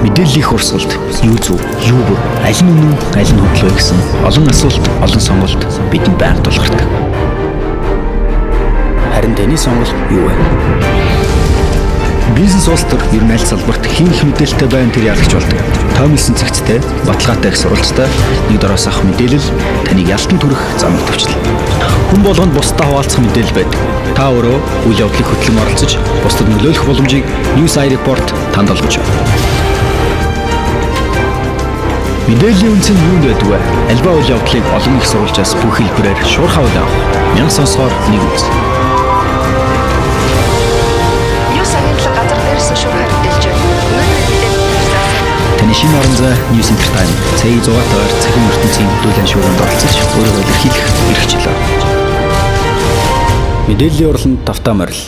Мэдээллийн их урсгалд юу зөв, юу бүр, аль нь үнэн, аль нь хөдлөө гэсэн олон асуулт, олон сонголт бидэнд байнга тулгардаг. Харин таны сонголт юу вэ? Бизнес улс төр ер нь аль салбарт хэн их мэдээлэлтэй байна тэр ялгч болдог. Тоомлсон цэгцтэй, баталгаатай их сурвалжтай нэг дороос авах мэдээлэл таныг ялтан төрөх замыг төвчлөө. Хүн болгонд бусдаа хуваалцах мэдээлэл байдаг. Та өөрөө үйл явдлыг хөтлөн оролцож, бусдад нөлөөлөх боломжийг News I Report танд олгож байна. Мэдээллийн үнц нь юунд байдаг вэ? Альва үйл явдлыг олон их сурвалжаас бүх хэлбэрээр шуурхай авах. Мянга сонсохоор нэг үз. Таны шинэ орон зай News Entertainment цагийн 6-аар цахим ертөнцийн хөдөлгөөний шуурганд оролцож өөрийгөө илэрхийлэх эрх чөлөө. Мэдээллийн урланд тавтаа морил.